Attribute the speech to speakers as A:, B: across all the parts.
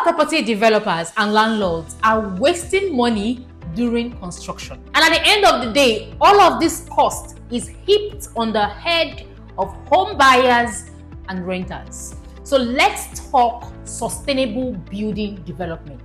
A: property developers and landlords are wasting money during construction. And at the end of the day, all of this cost is heaped on the head of home buyers and renters. So let's talk sustainable building development.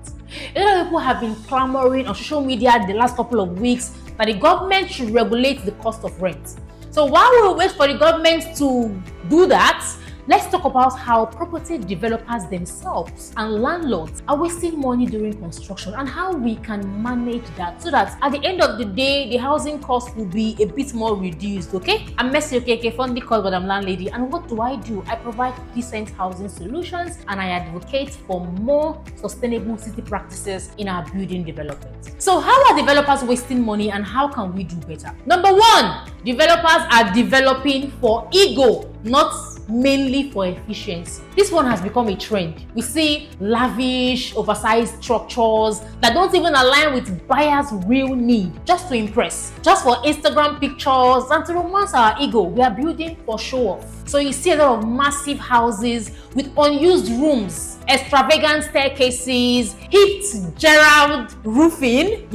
A: A lot of people have been clamoring on social media the last couple of weeks that the government should regulate the cost of rent. So while we wait for the government to do that, let's talk about how property developers themselves and landlords are wasting money during construction and how we can manage that so that at the end of the day, the housing cost will be a bit more reduced, okay? I'm Messi Okeke, fondly called Madam Landlady, and what do? I provide decent housing solutions and I advocate for more sustainable city practices in our building development. So how are developers wasting money and how can we do better? Number one, developers are developing for ego, not mainly for efficiency. This one has become a trend. We see lavish, oversized structures that don't even align with buyers' real need, just to impress, just for Instagram pictures and to romance our ego. We are building for show off. So you see a lot of massive houses with unused rooms, extravagant staircases, heaped Gerald roofing,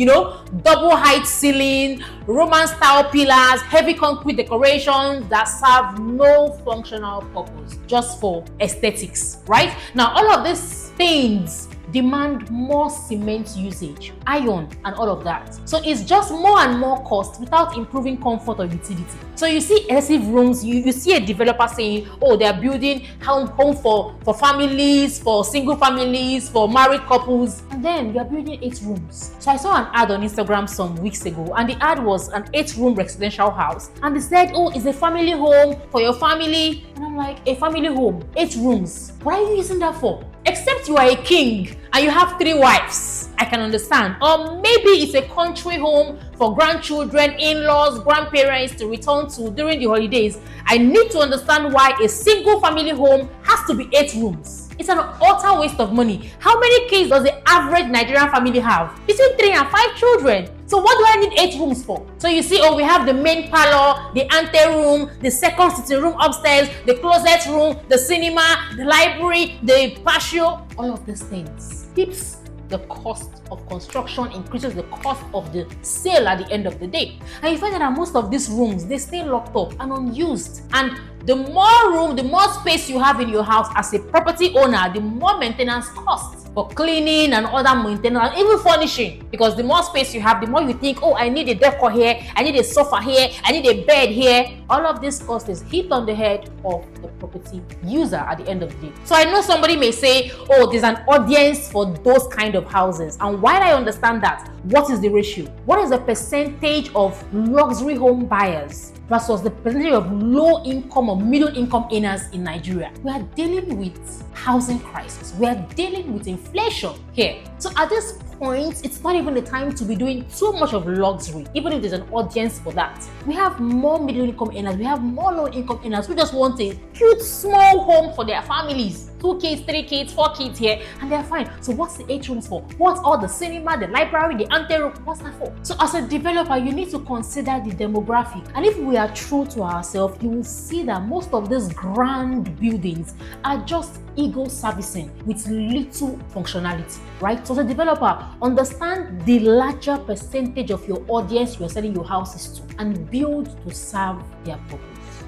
A: double height ceiling, Roman style pillars, heavy concrete decorations that serve no functional purpose, just for aesthetics, right? Now, all of these things demand more cement usage, iron, and all of that. So it's just more and more cost without improving comfort or utility. So you see excessive rooms, you see a developer saying, oh, they're building home for families, for single families, for married couples, and then you're building 8 rooms. So I saw an ad on Instagram some weeks ago, and the ad was an 8-room residential house, and they said, oh, it's a family home for your family. And I'm like, a family home, 8 rooms, what are you using that for? Except you are a king and you have 3 wives, I can understand. Or maybe it's a country home for grandchildren, in-laws, grandparents to return to during the holidays. I need to understand why a single family home has to be 8 rooms. It's an utter waste of money. How many kids does the average Nigerian family have? Between 3 and 5 children. So what do I need 8 rooms for? So you see, we have the main parlor, the anteroom, the second sitting room upstairs, the closet room, the cinema, the library, the patio. All of these things keeps the cost of construction, increases the cost of the sale at the end of the day. And you find that most of these rooms, they stay locked up and unused. And the more room, the more space you have in your house as a property owner, the more maintenance costs for cleaning and other maintenance, even furnishing. Because the more space you have, the more you think, oh, I need a decor here, I need a sofa here, I need a bed here. All of this cost is hit on the head of the property user at the end of the day. So I know somebody may say, oh, there's an audience for those kind of houses. And while I understand that, what is the ratio? What is the percentage of luxury home buyers versus the percentage of low income or middle income earners in Nigeria? We are dealing with housing crisis. We are dealing with inflation here. So at this point, it's not even the time to be doing too much of luxury, even if there's an audience for that. We have more middle income earners, we have more low income earners who just want a cute small home for their families. 2 kids, 3 kids, 4 kids here, and they're fine. So what's the 8 rooms for? What's all the cinema, the library, the anteroom? What's that for? So as a developer, you need to consider the demographic. And if we are true to ourselves, you will see that most of these grand buildings are just ego servicing with little functionality, right? So as a developer, understand the larger percentage of your audience you're selling your houses to and build to serve their purpose.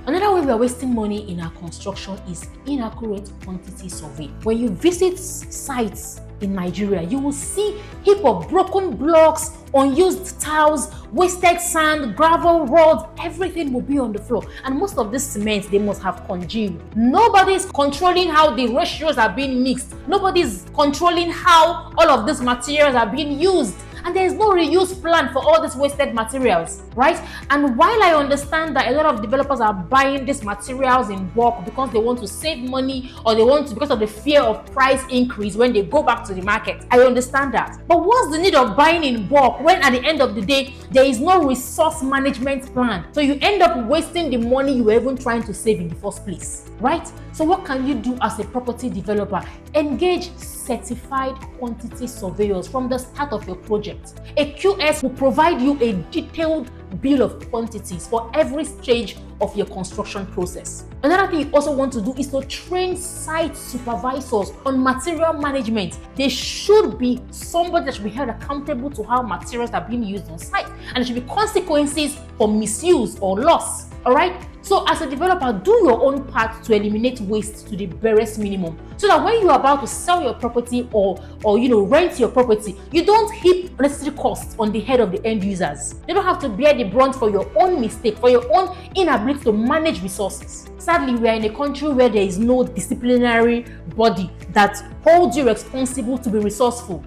A: Another way we are wasting money in our construction is inaccurate quantity survey. When you visit sites in Nigeria, you will see heap of broken blocks, unused tiles, wasted sand, gravel, roads, everything will be on the floor. And most of this cement, they must have congealed. Nobody's controlling how the ratios are being mixed. Nobody's controlling how all of these materials are being used. And there is no reuse plan for all these wasted materials, right? And while I understand that a lot of developers are buying these materials in bulk because they want to save money or they want to because of the fear of price increase when they go back to the market, I understand that. But what's the need of buying in bulk when at the end of the day, there is no resource management plan? So you end up wasting the money you were even trying to save in the first place, right? So what can you do as a property developer? Engage certified quantity surveyors from the start of your project. A QS will provide you a detailed bill of quantities for every stage of your construction process. Another thing you also want to do is to train site supervisors on material management. There should be somebody that should be held accountable to how materials are being used on site, and there should be consequences for misuse or loss. All right. So as a developer, do your own part to eliminate waste to the barest minimum, so that when you are about to sell your property or rent your property, you don't heap unnecessary costs on the head of the end users. They don't have to bear the brunt for your own mistake, for your own inability to manage resources. Sadly, we are in a country where there is no disciplinary body that holds you responsible to be resourceful.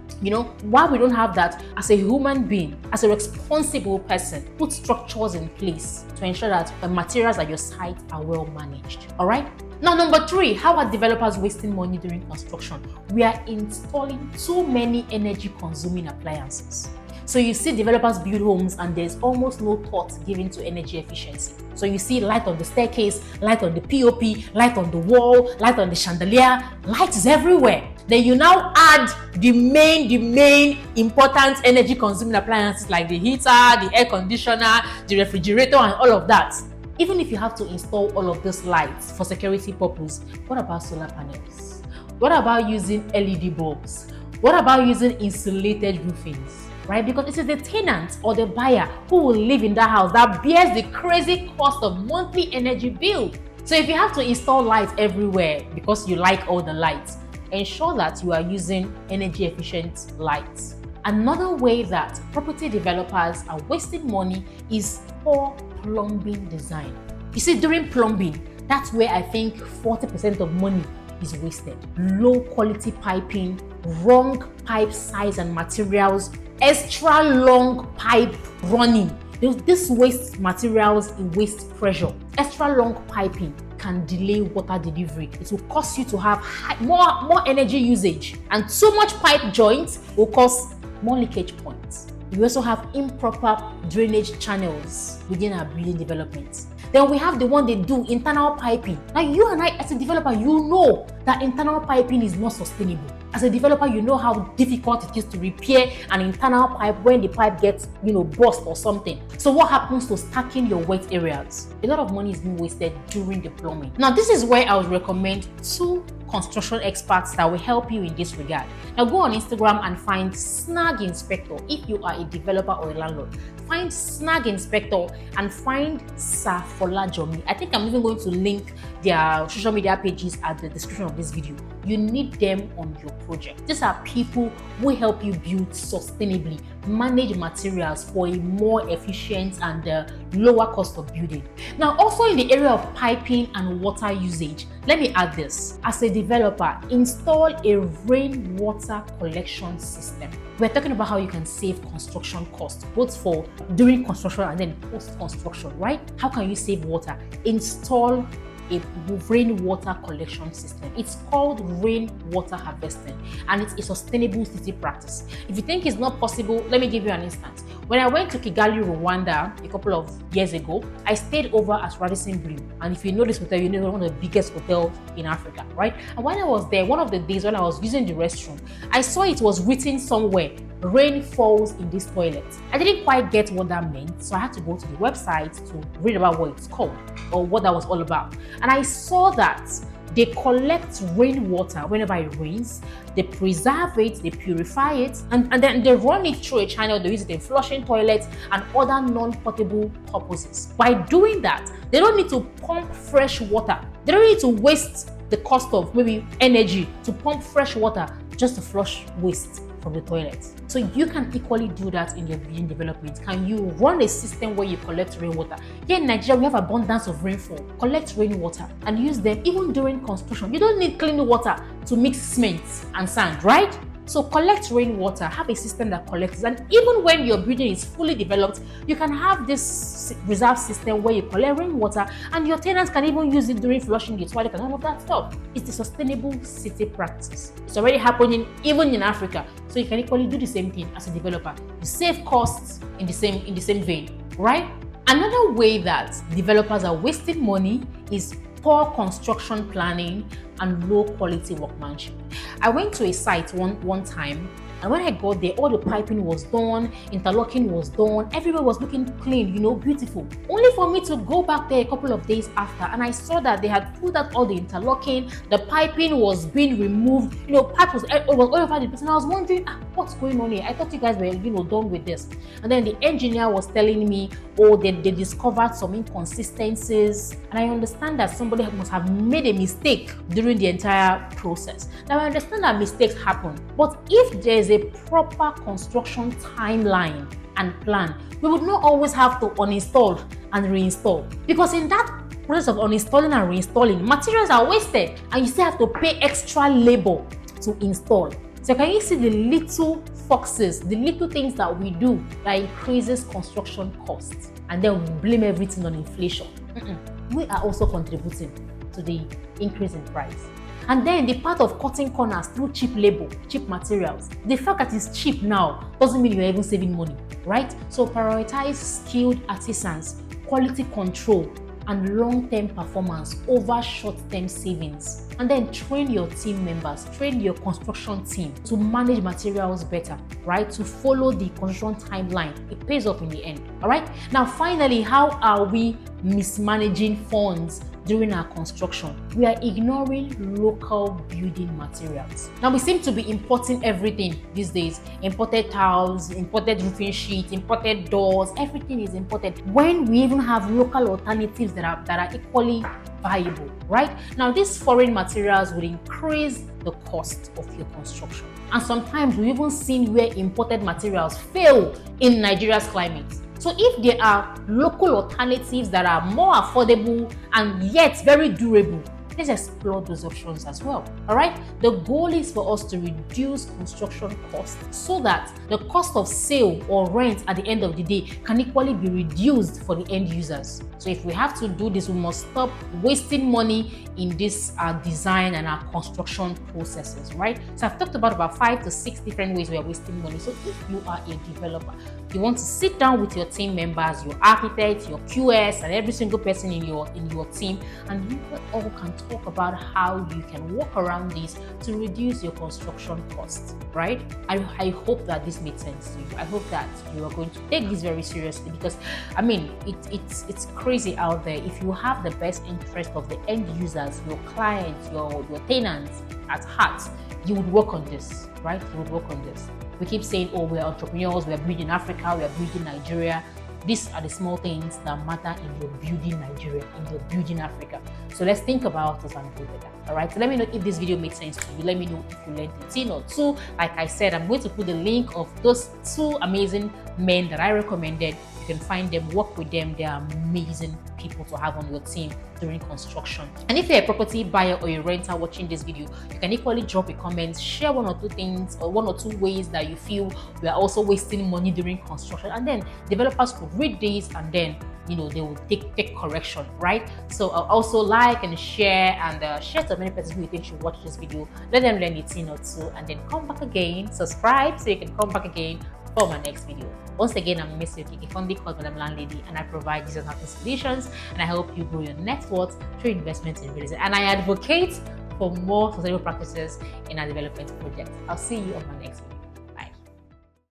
A: Why we don't have that, as a human being, as a responsible person, put structures in place to ensure that the materials at your site are well managed. All right. Now, number 3, how are developers wasting money during construction? We are installing too many energy-consuming appliances. So you see developers build homes and there's almost no thought given to energy efficiency. So you see light on the staircase, light on the POP, light on the wall, light on the chandelier, light is everywhere. Then you now add the main important energy consuming appliances like the heater, the air conditioner, the refrigerator, and all of that. Even if you have to install all of those lights for security purpose, what about solar panels? What about using LED bulbs? What about using insulated roofings? Right? Because it is the tenant or the buyer who will live in that house that bears the crazy cost of monthly energy bill. So if you have to install lights everywhere because you like all the lights, ensure that you are using energy efficient lights. Another way that property developers are wasting money is poor plumbing design. You see, during plumbing, that's where I think 40% of money is wasted. Low quality piping, wrong pipe size and materials, extra long pipe running. This wastes materials in waste pressure. Extra long piping can delay water delivery. It will cause you to have more energy usage, and too much pipe joints will cause more leakage points. We also have improper drainage channels within our building development. Then we have the one they do, internal piping. Now you and I as a developer, you know that internal piping is not sustainable. As a developer, you know how difficult it is to repair an internal pipe when the pipe gets, burst or something. So what happens to stacking your wet areas? A lot of money is being wasted during the plumbing. Now, this is where I would recommend 2 construction experts that will help you in this regard. Now, go on Instagram and find Snag Inspector if you are a developer or a landlord. Find Snag Inspector and find Sir Folajomi. I think I'm even going to link their social media pages at the description of this video. You need them on your project. These are people who help you build sustainably, manage materials for a more efficient and lower cost of building. Now, also in the area of piping and water usage, let me add this. As a developer, install a rainwater collection system. We're talking about how you can save construction costs, both for during construction and then post-construction, right? How can you save water? Install a rainwater collection system. It's called rainwater harvesting, and it's a sustainable city practice. If you think it's not possible, let me give you an instance. When I went to Kigali, Rwanda a couple of years ago, I stayed over at Radisson Blu, and if you know this hotel, you know one of the biggest hotels in Africa, right? And when I was there, one of the days when I was using the restroom, I saw it was written somewhere, rain falls in this toilet. I didn't quite get what that meant, so I had to go to the website to read about what it's called or what that was all about. And I saw that they collect rainwater whenever it rains, they preserve it, they purify it, and then they run it through a channel. They use it in flushing toilets and other non-potable purposes. By doing that, they don't need to pump fresh water. They don't need to waste the cost of maybe energy to pump fresh water just to flush waste from the toilet. So you can equally do that in your building development. Can you run a system where you collect rainwater? Here in Nigeria, we have abundance of rainfall. Collect rainwater and use them even during construction. You don't need clean water to mix cement and sand, right? So collect rainwater, have a system that collects, and even when your building is fully developed, you can have this reserve system where you collect rainwater and your tenants can even use it during flushing the toilet and all of that stuff. It's a sustainable city practice. It's already happening even in Africa, so you can equally do the same thing as a developer. You save costs in the same vein, right? Another way that developers are wasting money is poor construction planning and low quality workmanship. I went to a site one time And when I got there, all the piping was done, interlocking was done, everywhere was looking clean, beautiful. Only for me to go back there a couple of days after, and I saw that they had pulled out all the interlocking, the piping was being removed, pipe was all over the place. And I was wondering, what's going on here? I thought you guys were, done with this. And then the engineer was telling me, they discovered some inconsistencies. And I understand that somebody must have made a mistake during the entire process. Now, I understand that mistakes happen, but if there is a proper construction timeline and plan, we would not always have to uninstall and reinstall, because in that process of uninstalling and reinstalling, materials are wasted and you still have to pay extra labor to install. So can you see the little foxes, the little things that we do that increases construction costs, and then we blame everything on inflation? We are also contributing to the increase in price. And then the part of cutting corners through cheap labor, cheap materials. The fact that it's cheap now doesn't mean you're even saving money, right? So prioritize skilled artisans, quality control, and long-term performance over short-term savings. And then train your team members, train your construction team to manage materials better, right? To follow the construction timeline. It pays off in the end, all right? Now, finally, how are we mismanaging funds during our construction? We are ignoring local building materials. Now, we seem to be importing everything these days. Imported tiles, imported roofing sheets, imported doors, everything is imported, when we even have local alternatives that are equally viable, right? Now, these foreign materials will increase the cost of your construction. And sometimes we've even seen where imported materials fail in Nigeria's climate. So if there are local alternatives that are more affordable and yet very durable, let's explore those options as well. All right. The goal is for us to reduce construction costs so that the cost of sale or rent at the end of the day can equally be reduced for the end users. So if we have to do this, we must stop wasting money in this design and our construction processes, right? So I've talked about 5 to 6 different ways we are wasting money. So if you are a developer, you want to sit down with your team members, your architects, your QS, and every single person in your team, and you all can talk about how you can work around this to reduce your construction costs, right? I hope that this made sense to you. I hope that you are going to take this very seriously, because it's crazy out there. If you have the best interest of the end users, your clients, your tenants at heart, you would work on this, right? You would work on this. We keep saying, we're entrepreneurs, we're building Africa, we're building Nigeria. These are the small things that matter in your building Nigeria, in your building Africa. So let's think about us and do better. All right. So let me know if this video makes sense to you. Let me know if you learned a thing or two. Like I said, I'm going to put the link of those 2 amazing men that I recommended. You can find them, work with them. They are amazing people to have on your team during construction. And if you're a property buyer or a renter watching this video, you can equally drop a comment, share 1 or 2 things or 1 or 2 ways that you feel we are also wasting money during construction. And then developers could read this and then they will take correction, right? So also like and share, and share to many persons who you think should watch this video. Let them learn a thing or two, and then come back again. Subscribe so you can come back again for my next video. Once again, I'm Miss Yokiki, fondly called Madam Landlady, and I provide business and solutions, and I help you grow your net worth through investments in real estate. And I advocate for more sustainable practices in our development project. I'll see you on my next video.